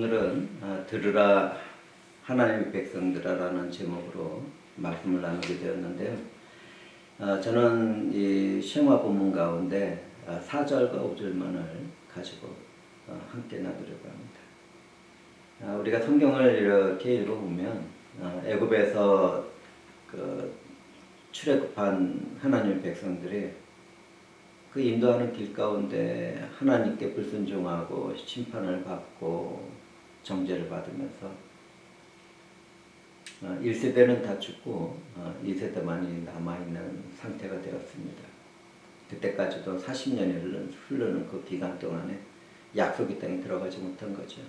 오늘은 들으라 하나님의 백성들아라는 제목으로 말씀을 나누게 되었는데요. 저는 이 쉐마 본문 가운데 4절과 5절만을 가지고 함께 나누려고 합니다. 우리가 성경을 이렇게 읽어보면 애굽에서 출애굽한 하나님의 백성들이 그 인도하는 길 가운데 하나님께 불순종하고 심판을 받고 정죄를 받으면서 1세대는 다 죽고 2세대만이 남아있는 상태가 되었습니다. 그때까지도 40년이 흐르는 그 기간 동안에 약속의 땅에 들어가지 못한 거죠.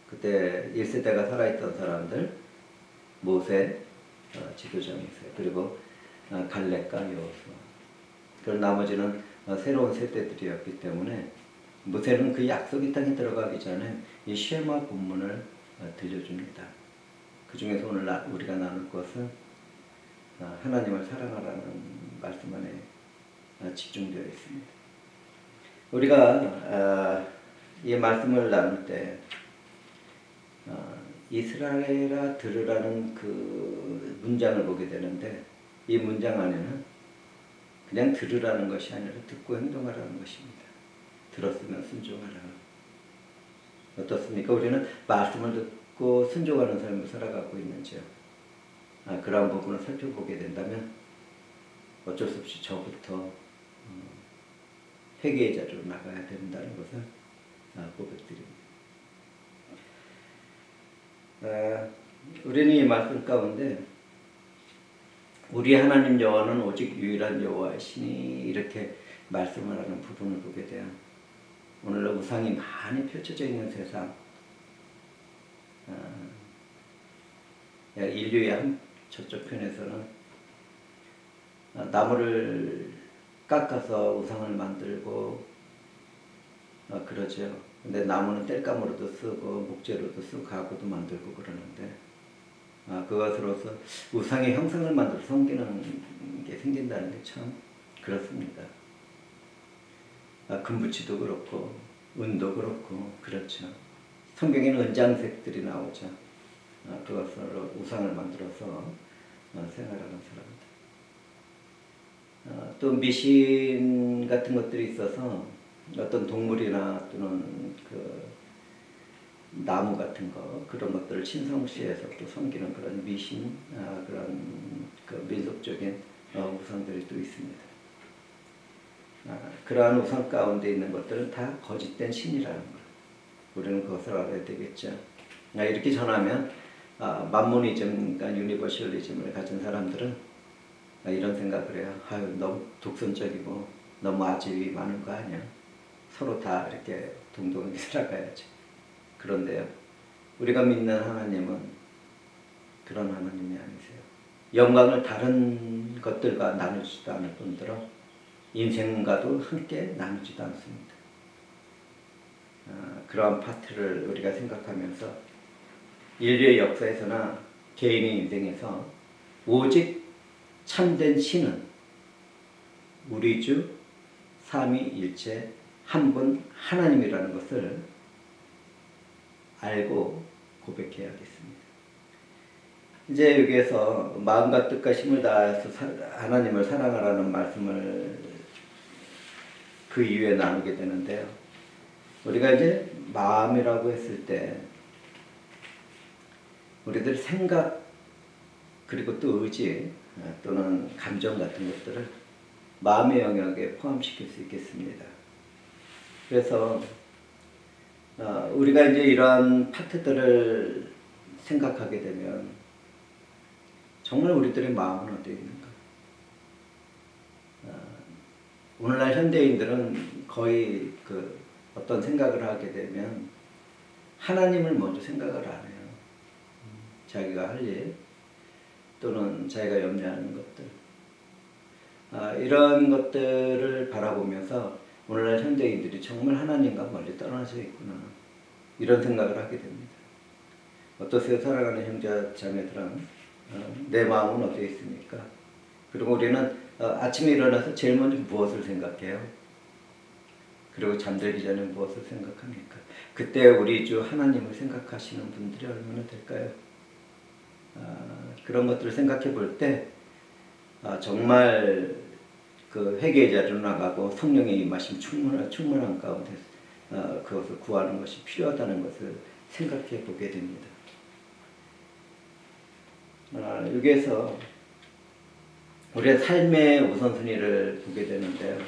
그때 1세대가 살아있던 사람들 모세, 지도자이세 그리고 갈렙과 여호수아, 그리고 나머지는 새로운 세대들이었기 때문에 모세는 그 약속의 땅에 들어가기 전에 이 쉐마 본문을 들려줍니다. 그 중에서 오늘 우리가 나눌 것은 하나님을 사랑하라는 말씀 안에 집중되어 있습니다. 우리가 이 말씀을 나눌 때 이스라엘아 들으라는 그 문장을 보게 되는데, 이 문장 안에는 그냥 들으라는 것이 아니라 듣고 행동하라는 것입니다. 들었으면 순종하라. 어떻습니까? 우리는 말씀을 듣고 순종하는 삶을 살아가고 있는지요? 그러한 부분을 살펴보게 된다면 어쩔 수 없이 저부터 회개의 자리로 나가야 된다는 것을 고백드립니다. 우리는 이 말씀 가운데 우리 하나님 여호와는 오직 유일한 여호와이시니 이렇게 말씀을 하는 부분을 보게 돼요. 오늘날 우상이 많이 펼쳐져 있는 세상, 인류의 한 저쪽 편에서는 나무를 깎아서 우상을 만들고 그러죠. 근데 나무는 땔감으로도 쓰고 목재로도 쓰고 가구도 만들고 그러는데 그것으로서 우상의 형상을 만들어 섬기는 게 생긴다는 게 참 그렇습니다. 금붙이도 그렇고 은도 그렇고 그렇죠. 성경에는 은장색들이 나오죠. 그것으로 우상을 만들어서 생활하는 사람들. 또 미신 같은 것들이 있어서 어떤 동물이나 또는 나무 같은 거, 그런 것들을 신성시해서 또 섬기는 그런 미신, 그런 민속적인 우상들이 또 있습니다. 그러한 우상 가운데 있는 것들은 다 거짓된 신이라는 것, 우리는 그것을 알아야 되겠죠. 이렇게 전하면 만모니즘, 그러니까 유니버셜리즘을 가진 사람들은 이런 생각을 해요. 너무 독선적이고 너무 아집이 많은 거 아니야? 서로 다 이렇게 동등하게 살아가야지. 그런데요, 우리가 믿는 하나님은 그런 하나님이 아니세요. 영광을 다른 것들과 나누지도 않을 뿐더러 인생과도 함께 나누지도 않습니다. 그러한 파트를 우리가 생각하면서 인류의 역사에서나 개인의 인생에서 오직 참된 신은 우리 주 삼위일체 한 분 하나님이라는 것을 알고 고백해야겠습니다. 이제 여기에서 마음과 뜻과 힘을 다해서 하나님을 사랑하라는 말씀을 그 이후에 나누게 되는데요. 우리가 이제 마음이라고 했을 때 우리들 생각 그리고 또 의지 또는 감정 같은 것들을 마음의 영역에 포함시킬 수 있겠습니다. 그래서 우리가 이제 이러한 파트들을 생각하게 되면 정말 우리들의 마음은 어떻게 있는가? 오늘날 현대인들은 거의 어떤 생각을 하게 되면 하나님을 먼저 생각을 안 해요. 자기가 할 일 또는 자기가 염려하는 것들, 이런 것들을 바라보면서 오늘날 현대인들이 정말 하나님과 멀리 떨어져 있구나, 이런 생각을 하게 됩니다. 어떠세요? 사랑하는 형제 자매들은 내 마음은 어디에 있습니까? 그리고 우리는 아침에 일어나서 제일 먼저 무엇을 생각해요? 그리고 잠들기 전에 무엇을 생각합니까? 그때 우리 주 하나님을 생각하시는 분들이 얼마나 될까요? 그런 것들을 생각해 볼 때 정말 그 회개의 자리로 나가고 성령의 임하심 충만한 가운데 그것을 구하는 것이 필요하다는 것을 생각해 보게 됩니다. 여기에서 우리의 삶의 우선순위를 보게 되는데요.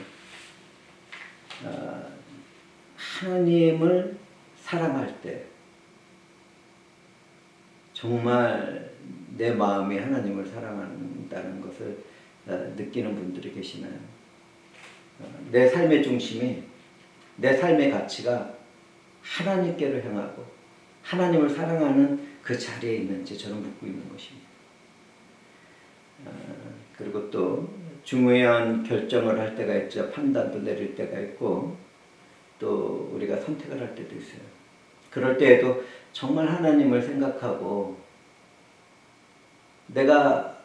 하나님을 사랑할 때 정말 내 마음이 하나님을 사랑한다는 것을 느끼는 분들이 계시나요? 내 삶의 중심이, 내 삶의 가치가 하나님께로 향하고 하나님을 사랑하는 그 자리에 있는지 저는 묻고 있는 것입니다. 그리고 또 중요한 결정을 할 때가 있죠. 판단도 내릴 때가 있고 또 우리가 선택을 할 때도 있어요. 그럴 때에도 정말 하나님을 생각하고 내가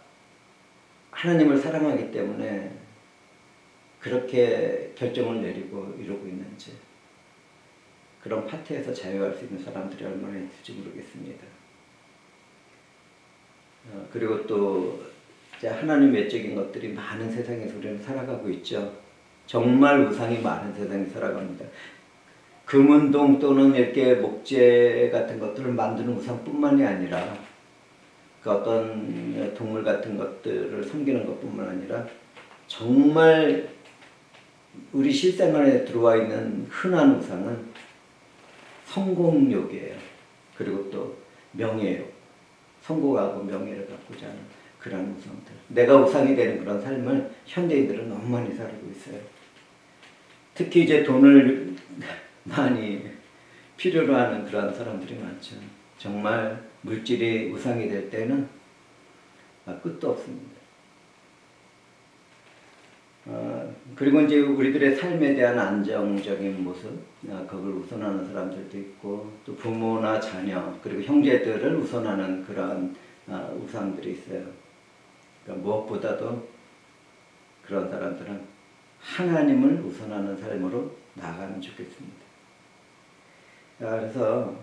하나님을 사랑하기 때문에 그렇게 결정을 내리고 이러고 있는지, 그런 파트에서 자유할 수 있는 사람들이 얼마나 있을지 모르겠습니다. 그리고 또 하나님 외적인 것들이 많은 세상에서 우리는 살아가고 있죠. 정말 우상이 많은 세상에 살아갑니다. 금은동 또는 이렇게 목재 같은 것들을 만드는 우상뿐만이 아니라 그 어떤 동물 같은 것들을 섬기는 것뿐만 아니라 정말 우리 실생활에 들어와 있는 흔한 우상은 성공욕이에요. 그리고 또 명예욕, 성공하고 명예를 갖고자 하는 그런 우상들. 내가 우상이 되는 그런 삶을 현대인들은 너무 많이 살고 있어요. 특히 이제 돈을 많이 필요로 하는 그런 사람들이 많죠. 정말 물질이 우상이 될 때는 끝도 없습니다. 그리고 이제 우리들의 삶에 대한 안정적인 모습, 그걸 우선하는 사람들도 있고, 또 부모나 자녀, 그리고 형제들을 우선하는 그런 우상들이 있어요. 그러니까 무엇보다도 그런 사람들은 하나님을 우선하는 삶으로 나아가면 좋겠습니다. 그래서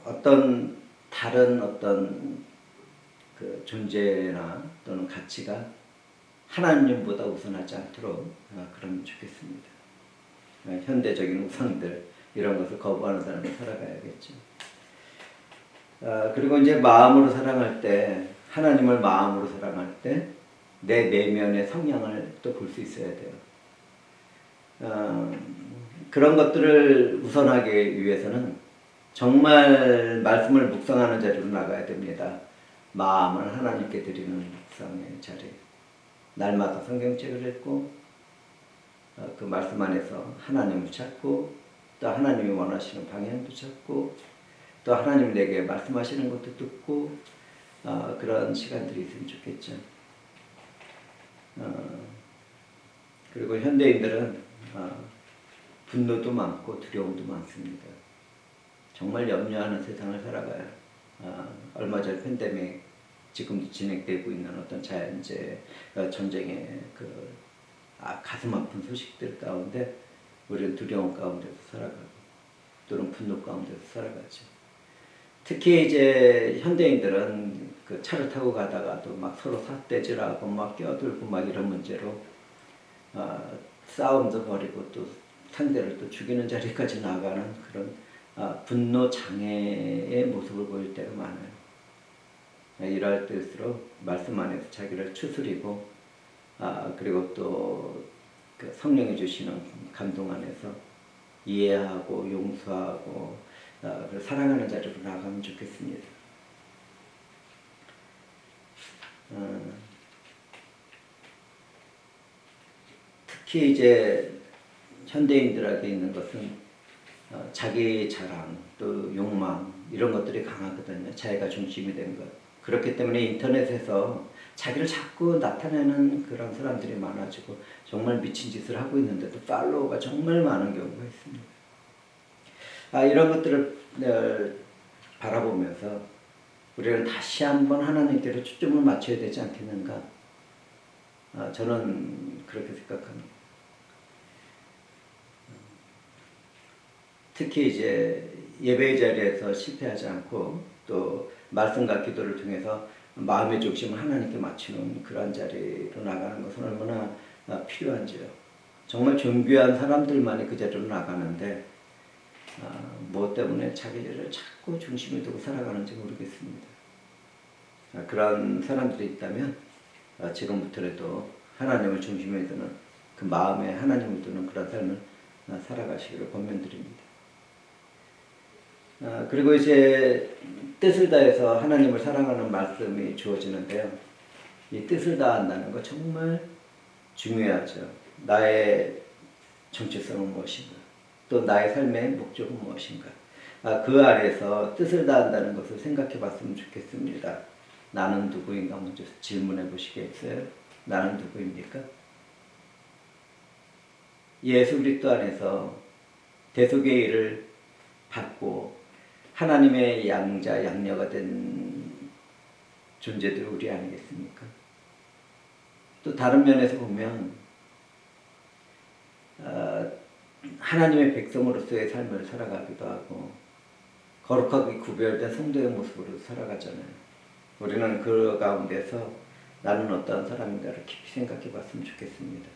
어떤 다른 어떤 그 존재나 또는 가치가 하나님보다 우선하지 않도록 그러면 좋겠습니다. 현대적인 우상들 이런 것을 거부하는 사람이 살아가야겠죠. 그리고 이제 마음으로 사랑할 때, 하나님을 마음으로 사랑할 때 내 내면의 성향을 또 볼 수 있어야 돼요. 그런 것들을 우선하기 위해서는 정말 말씀을 묵상하는 자리로 나가야 됩니다. 마음을 하나님께 드리는 묵상의 자리. 날마다 성경책을 읽고 그 말씀 안에서 하나님을 찾고 또 하나님이 원하시는 방향도 찾고 또 하나님이 내게 말씀하시는 것도 듣고 그런 시간들이 있으면 좋겠죠. 그리고 현대인들은 분노도 많고 두려움도 많습니다. 정말 염려하는 세상을 살아가요. 얼마 전 팬데믹, 지금도 진행되고 있는 어떤 자연재해, 전쟁의 그 가슴 아픈 소식들 가운데 우리는 두려움 가운데서 살아가고 또는 분노 가운데서 살아가죠. 특히 이제 현대인들은 그 차를 타고 가다가도 막 서로 삿대질하고 막 껴들고 막 이런 문제로 싸움도 벌이고 또 상대를 또 죽이는 자리까지 나가는 그런 분노 장애의 모습을 보일 때가 많아요. 이럴 때일수록 말씀 안에서 자기를 추스리고 그리고 또 그 성령이 주시는 감동 안에서 이해하고 용서하고 사랑하는 자리로 나가면 좋겠습니다. 특히 이제 현대인들에게 있는 것은 자기 자랑 또 욕망 이런 것들이 강하거든요. 자기가 중심이 된 것. 그렇기 때문에 인터넷에서 자기를 자꾸 나타내는 그런 사람들이 많아지고 정말 미친 짓을 하고 있는데도 팔로워가 정말 많은 경우가 있습니다. 이런 것들을 바라보면서 우리는 다시 한번 하나님께로 초점을 맞춰야 되지 않겠는가? 저는 그렇게 생각합니다. 특히 이제 예배의 자리에서 실패하지 않고 또 말씀과 기도를 통해서 마음의 중심을 하나님께 맞추는 그런 자리로 나가는 것은 얼마나 필요한지요. 정말 존귀한 사람들만이 그 자리로 나가는데 무엇 때문에 자기를 자꾸 중심에 두고 살아가는지 모르겠습니다. 그런 사람들이 있다면 지금부터라도 하나님을 중심에 두는 그 마음에 하나님을 두는 그런 삶을 살아가시기를 권면드립니다. 그리고 이제 뜻을 다해서 하나님을 사랑하는 말씀이 주어지는데요. 이 뜻을 다한다는 거 정말 중요하죠. 나의 정체성은 무엇인가? 또 나의 삶의 목적은 무엇인가? 그 아래에서 뜻을 다한다는 것을 생각해 봤으면 좋겠습니다. 나는 누구인가 먼저 질문해 보시겠어요? 나는 누구입니까? 예수 그리스도 안에서 대속의 일을 받고 하나님의 양자 양녀가 된 존재들 우리 아니겠습니까? 또 다른 면에서 보면 하나님의 백성으로서의 삶을 살아가기도 하고 거룩하게 구별된 성도의 모습으로 살아가잖아요. 우리는 그 가운데서 나는 어떤 사람인가를 깊이 생각해 봤으면 좋겠습니다.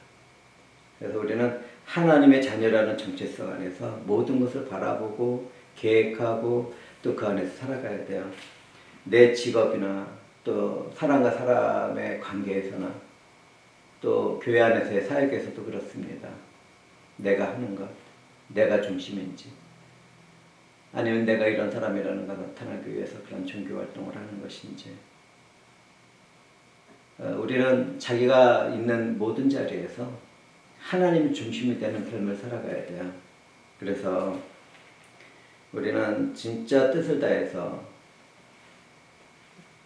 그래서 우리는 하나님의 자녀라는 정체성 안에서 모든 것을 바라보고 계획하고 또 그 안에서 살아가야 돼요. 내 직업이나 또 사람과 사람의 관계에서나 또 교회 안에서의 사역에서도 그렇습니다. 내가 하는 것, 내가 중심인지 아니면 내가 이런 사람이라는 걸 나타나기 위해서 그런 종교 활동을 하는 것인지 우리는 자기가 있는 모든 자리에서 하나님이 중심이 되는 삶을 살아가야 돼요. 그래서 우리는 진짜 뜻을 다해서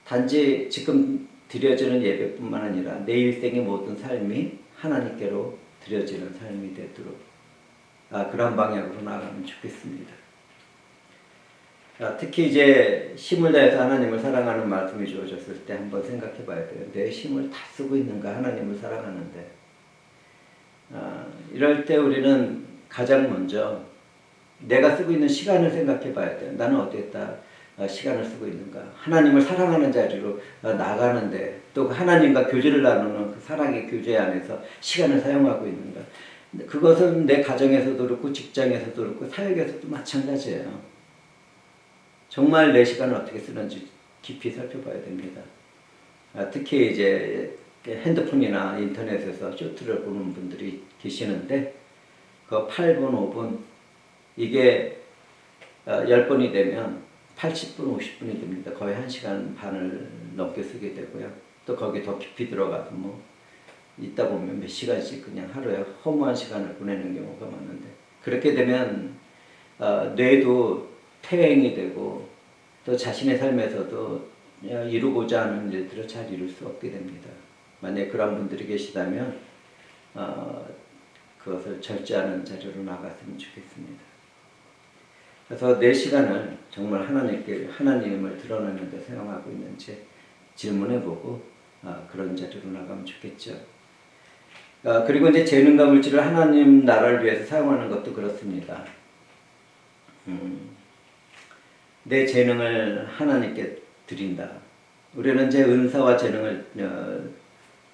단지 지금 드려지는 예배뿐만 아니라 내 일생의 모든 삶이 하나님께로 드려지는 삶이 되도록 그런 방향으로 나아가면 좋겠습니다. 특히 이제 힘을 다해서 하나님을 사랑하는 말씀이 주어졌을 때 한번 생각해 봐야 돼요. 내 힘을 다 쓰고 있는가 하나님을 사랑하는데 이럴 때 우리는 가장 먼저 내가 쓰고 있는 시간을 생각해 봐야 돼요. 나는 어디에다 시간을 쓰고 있는가? 하나님을 사랑하는 자리로 나가는데 또 하나님과 교제를 나누는 그 사랑의 교제 안에서 시간을 사용하고 있는가? 그것은 내 가정에서도 그렇고 직장에서도 그렇고 사역에서도 마찬가지예요. 정말 내 시간을 어떻게 쓰는지 깊이 살펴봐야 됩니다. 특히 이제 핸드폰이나 인터넷에서 쇼트를 보는 분들이 계시는데 그 8분, 5분 이게 10번이 되면 80분, 50분이 됩니다. 거의 1시간 반을 넘게 쓰게 되고요. 또 거기 더 깊이 들어가서 뭐 있다 보면 몇 시간씩 그냥 하루에 허무한 시간을 보내는 경우가 많은데 그렇게 되면 뇌도 퇴행이 되고 또 자신의 삶에서도 이루고자 하는 일들을 잘 이룰 수 없게 됩니다. 만약에 그런 분들이 계시다면 그것을 절제하는 자리로 나갔으면 좋겠습니다. 그래서 내 시간을 정말 하나님을 드러내는 데 사용하고 있는지 질문해보고 그런 자리로 나가면 좋겠죠. 그리고 이제 재능과 물질을 하나님 나라를 위해서 사용하는 것도 그렇습니다. 내 재능을 하나님께 드린다. 우리는 이제 은사와 재능을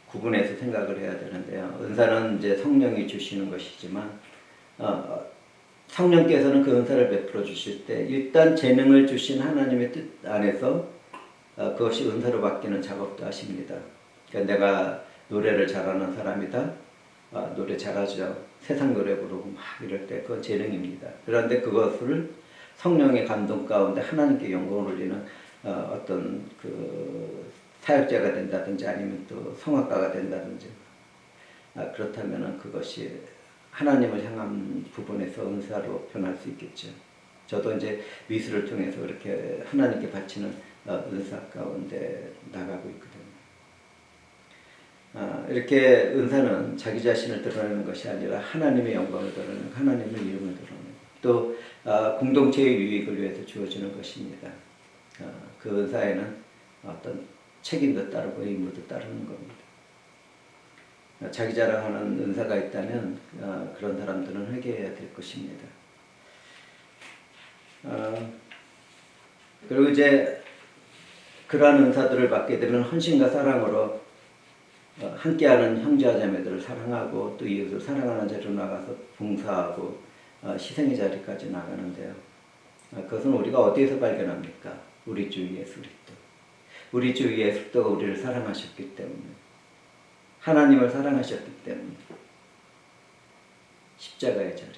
구분해서 생각을 해야 되는데요. 은사는 이제 성령이 주시는 것이지만 성령께서는 그 은사를 베풀어 주실 때 일단 재능을 주신 하나님의 뜻 안에서 그것이 은사로 바뀌는 작업도 하십니다. 그러니까 내가 노래를 잘하는 사람이다. 노래 잘하죠. 세상 노래 부르고 막 이럴 때 그건 재능입니다. 그런데 그것을 성령의 감동 가운데 하나님께 영광을 올리는 어떤 그 사역자가 된다든지 아니면 또 성악가가 된다든지 그렇다면 그것이 하나님을 향한 부분에서 은사로 변할 수 있겠죠. 저도 이제 미술을 통해서 그렇게 하나님께 바치는 은사 가운데 나가고 있거든요. 이렇게 은사는 자기 자신을 드러내는 것이 아니라 하나님의 영광을 드러내는 하나님의 이름을 드러내는 또 공동체의 유익을 위해서 주어지는 것입니다. 그 은사에는 어떤 책임도 따르고 의무도 따르는 겁니다. 자기 자랑하는 은사가 있다면 그런 사람들은 회개해야 될 것입니다. 그리고 이제 그러한 은사들을 받게 되면 헌신과 사랑으로 함께하는 형제와 자매들을 사랑하고 또 이웃을 사랑하는 자리로 나가서 봉사하고 희생의 자리까지 나가는데요. 그것은 우리가 어디에서 발견합니까? 우리 주 예수 그리스도. 우리 주 예수 그리스도가 우리를 사랑하셨기 때문에, 하나님을 사랑하셨기 때문에 십자가의 자리.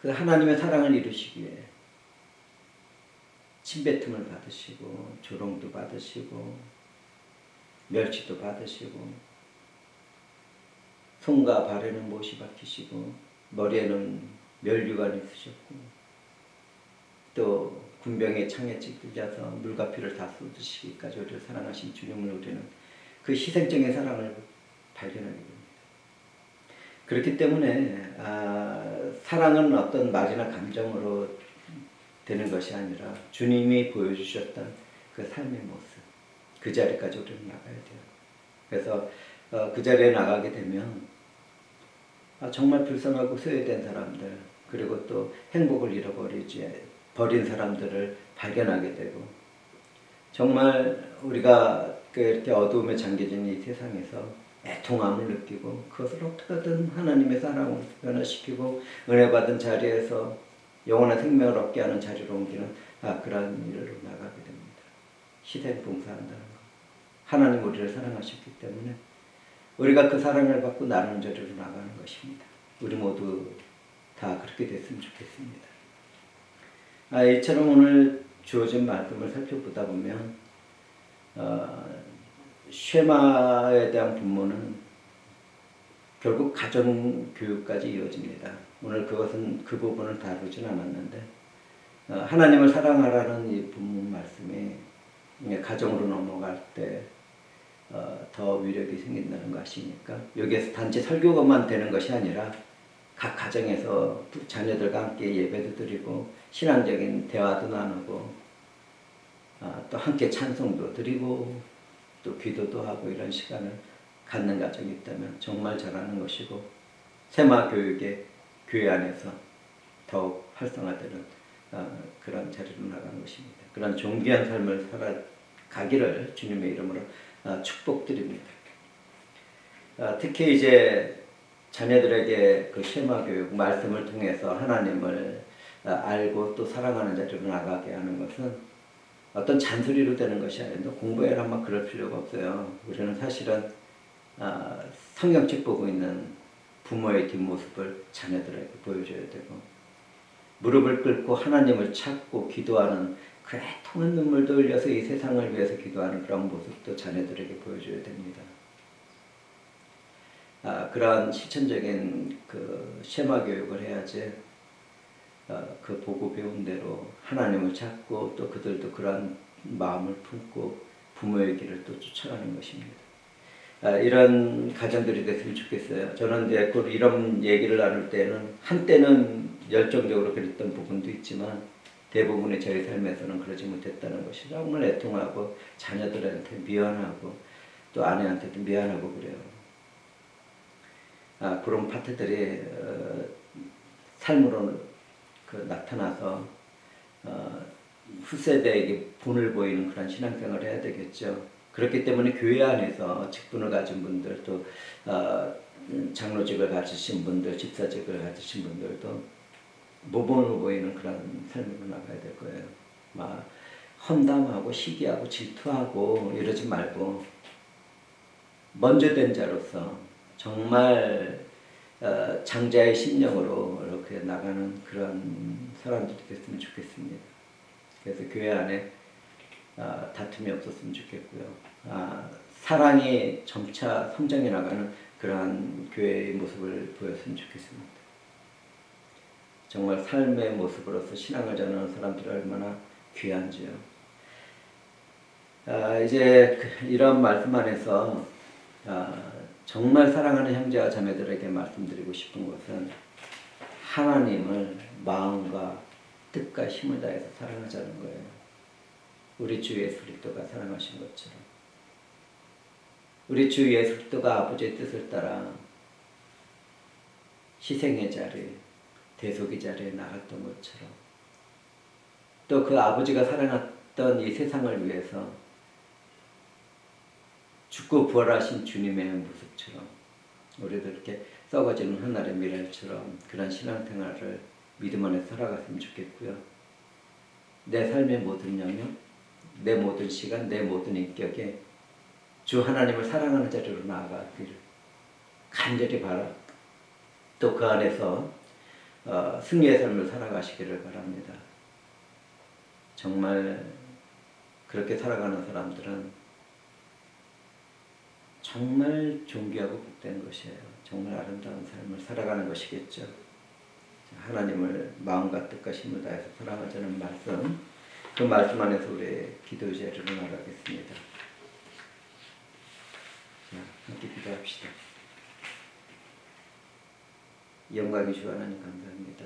그 하나님의 사랑을 이루시기 위해 침뱉음을 받으시고 조롱도 받으시고 멸치도 받으시고 손과 발에는 못이 박히시고 머리에는 멸류관이 있으셨고 또 군병의 창에 찔려서 물과 피를 다 쏟으시기까지 우리를 사랑하신 주님을 우리는 그 희생적인 사랑을 발견하게 됩니다. 그렇기 때문에 사랑은 어떤 말이나 감정으로 되는 것이 아니라 주님이 보여주셨던 그 삶의 모습, 그 자리까지 우리는 나가야 돼요. 그래서 그 자리에 나가게 되면 정말 불쌍하고 소외된 사람들, 그리고 또 행복을 버린 사람들을 발견하게 되고, 정말 우리가 이렇게 어두움에 잠겨진 이 세상에서 애통함을 느끼고 그것을 어떻게든 하나님의 사랑으로 변화시키고 은혜 받은 자리에서 영원한 생명을 얻게 하는 자리로 옮기는 그러한 일로 나가게 됩니다. 희생 봉사한다는 것. 하나님 우리를 사랑하셨기 때문에 우리가 그 사랑을 받고 나누는 자리로 나가는 것입니다. 우리 모두 다 그렇게 됐으면 좋겠습니다. 이처럼 오늘 주어진 말씀을 살펴보다 보면 쉐마에 대한 분모는 결국 가정교육까지 이어집니다. 오늘 그 부분을 다루진 않았는데 하나님을 사랑하라는 이 본문 말씀이 가정으로 넘어갈 때 더 위력이 생긴다는 거 아십니까? 여기에서 단지 설교만 되는 것이 아니라 각 가정에서 자녀들과 함께 예배도 드리고 신앙적인 대화도 나누고 또 함께 찬송도 드리고 또 기도도 하고 이런 시간을 갖는 가정이 있다면 정말 잘하는 것이고 세마 교육의 교회 안에서 더욱 활성화되는 그런 자리로 나가는 것입니다. 그런 존귀한 삶을 살아가기를 주님의 이름으로 축복드립니다. 특히 이제 자녀들에게 그 쉐마 교육 말씀을 통해서 하나님을 알고 또 사랑하는 자리로 나가게 하는 것은 어떤 잔소리로 되는 것이 아닌데 공부해라 막 그럴 필요가 없어요. 우리는 사실은 성경책 보고 있는 부모의 뒷모습을 자녀들에게 보여줘야 되고 무릎을 꿇고 하나님을 찾고 기도하는 그 애통한 눈물도 흘려서 이 세상을 위해서 기도하는 그런 모습도 자녀들에게 보여줘야 됩니다. 그러한 실천적인 그 쉐마 교육을 해야지 그 보고 배운 대로 하나님을 찾고 또 그들도 그러한 마음을 품고 부모의 길을 또 쫓아가는 것입니다. 이런 가정들이 됐으면 좋겠어요. 저는 이제 이런 얘기를 나눌 때는 한때는 열정적으로 그랬던 부분도 있지만 대부분의 저희 삶에서는 그러지 못했다는 것이 정말 애통하고 자녀들한테 미안하고 또 아내한테도 미안하고 그래요. 그런 파트들이 삶으로 나타나서 후세대에게 본을 보이는 그런 신앙생활을 해야 되겠죠. 그렇기 때문에 교회 안에서 직분을 가진 분들 또 장로직을 가지신 분들, 집사직을 가지신 분들도 모범을 보이는 그런 삶으로 나가야 될 거예요. 막 험담하고 시기하고 질투하고 이러지 말고 먼저 된 자로서 정말 장자의 심령으로 이렇게 나가는 그런 사람들이 됐으면 좋겠습니다. 그래서 교회 안에 다툼이 없었으면 좋겠고요. 사랑이 점차 성장해 나가는 그러한 교회의 모습을 보였으면 좋겠습니다. 정말 삶의 모습으로서 신앙을 전하는 사람들이 얼마나 귀한지요. 이제 이런 말씀 안에서 정말 사랑하는 형제와 자매들에게 말씀드리고 싶은 것은 하나님을 마음과 뜻과 힘을 다해서 사랑하자는 거예요. 우리 주 예수 그리스도가 사랑하신 것처럼 우리 주 예수 그리스도가 아버지의 뜻을 따라 희생의 자리, 대소기 자리에 나갔던 것처럼 또 그 아버지가 사랑했던 이 세상을 위해서 죽고 부활하신 주님의 모습처럼 우리도 이렇게 썩어지는 하늘의 미랄처럼 그런 신앙생활을 믿음 안에 살아갔으면 좋겠고요. 내 삶의 모든 영역, 내 모든 시간, 내 모든 인격에 주 하나님을 사랑하는 자리로 나아가기를 간절히 바라. 또 그 안에서 승리의 삶을 살아가시기를 바랍니다. 정말 그렇게 살아가는 사람들은 정말 존귀하고 복된 것이에요. 정말 아름다운 삶을 살아가는 것이겠죠. 하나님을 마음과 뜻과 힘을 다해서 사랑하자는 말씀, 그 말씀 안에서 우리의 기도 제를 나가겠습니다. 자, 함께 기도합시다. 영광이 주 하나님 감사합니다.